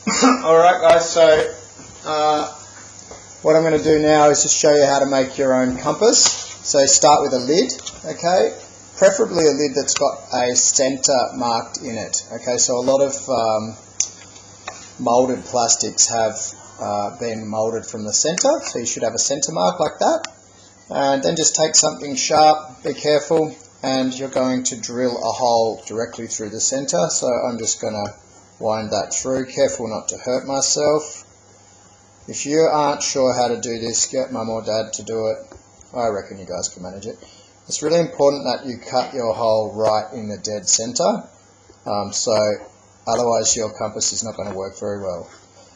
Alright guys, so what I'm going to do now is just show you how to make your own compass. So start with a lid, okay, preferably a lid that's got a centre marked in it. Okay, so a lot of moulded plastics have been moulded from the centre, so you should have a centre mark like that. And then just take something sharp, be careful, and you're going to drill a hole directly through the centre. So I'm just going to wind that through, careful not to hurt myself. If you aren't sure how to do this, get mum or dad to do it. I reckon you guys can manage it. It's really important that you cut your hole right in the dead centre, so otherwise your compass is not going to work very well.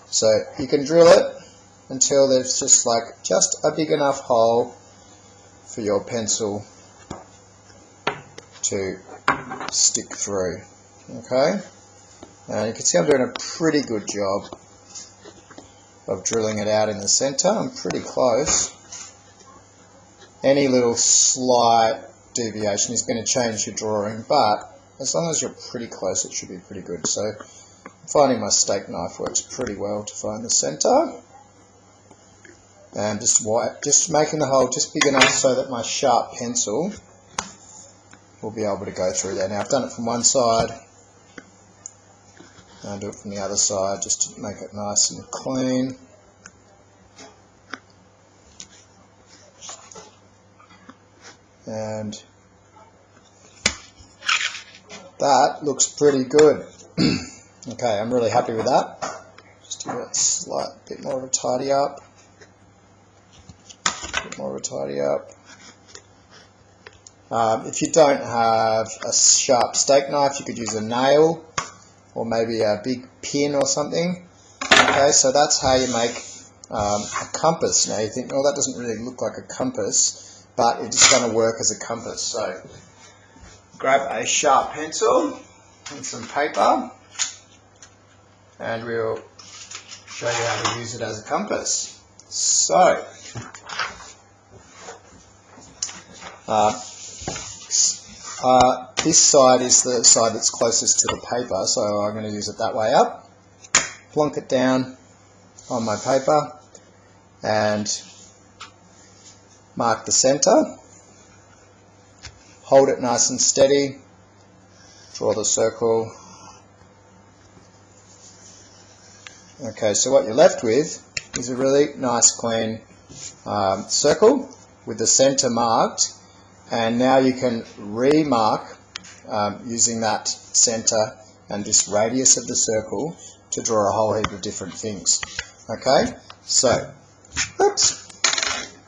So you can drill it until there's just a big enough hole for your pencil to stick through. Okay, and you can see I'm doing a pretty good job of drilling it out in the centre. I'm pretty close. Any little slight deviation is going to change your drawing, but as long as you're pretty close it should be pretty good. So I'm finding my steak knife works pretty well to find the centre, and just making the hole just big enough so that my sharp pencil will be able to go through there. Now I've done it from one side, and I'll do it from the other side just to make it nice and clean. And that looks pretty good. Okay, I'm really happy with that. Just to give it a slight bit more of a tidy up. If you don't have a sharp steak knife, you could use a nail or maybe a big pin or something. Okay, so that's how you make a compass. Now you think, oh, that doesn't really look like a compass, but it's going to work as a compass. So grab a sharp pencil and some paper, and we'll show you how to use it as a compass. So this side is the side that's closest to the paper, so I'm going to use it that way up. Plonk it down on my paper and mark the centre. Hold it nice and steady. Draw the circle. Okay, so what you're left with is a really nice clean circle with the centre marked, and now you can remark using that centre and this radius of the circle to draw a whole heap of different things. Okay, so, oops,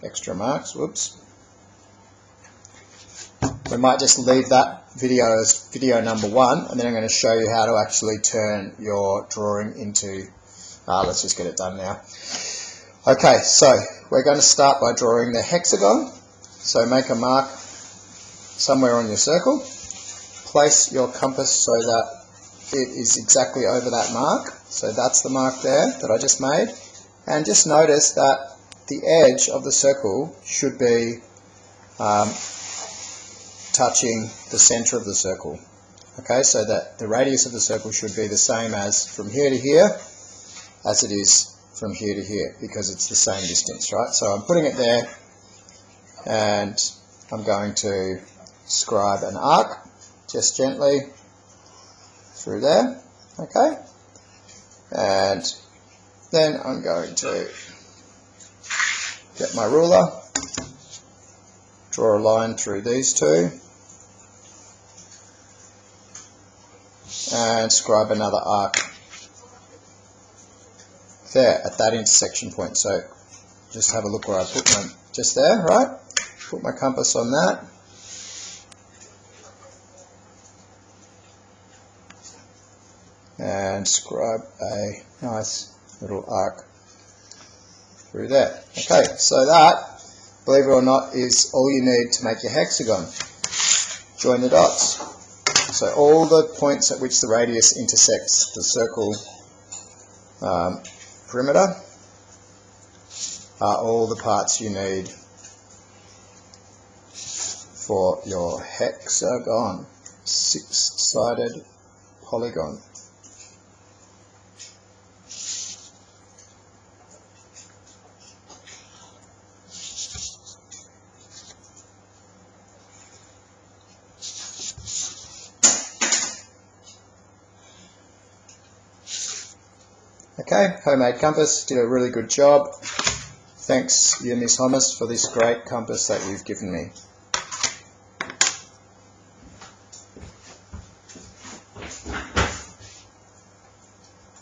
extra marks, whoops. We might just leave that video as video number 1, and then I'm going to show you how to actually turn your drawing into, let's just get it done now. Okay, so we're going to start by drawing the hexagon. So make a mark somewhere on your circle. Place your compass so that it is exactly over that mark. So that's the mark there that I just made. And just notice that the edge of the circle should be touching the centre of the circle. Okay, so that the radius of the circle should be the same as from here to here as it is from here to here, because it's the same distance, right? So I'm putting it there, and I'm going to scribe an arc just gently through there. Okay, and then I'm going to get my ruler, draw a line through these two, and scribe another arc there at that intersection point. So just have a look where I put my, just there, right? Put my compass on that. And scribe a nice little arc through there. Okay, so that, believe it or not, is all you need to make your hexagon. Join the dots. So all the points at which the radius intersects the circle perimeter are all the parts you need for your hexagon, 6-sided polygon. Okay, homemade compass, did a really good job. Thanks, you Miss Hummus, for this great compass that you've given me.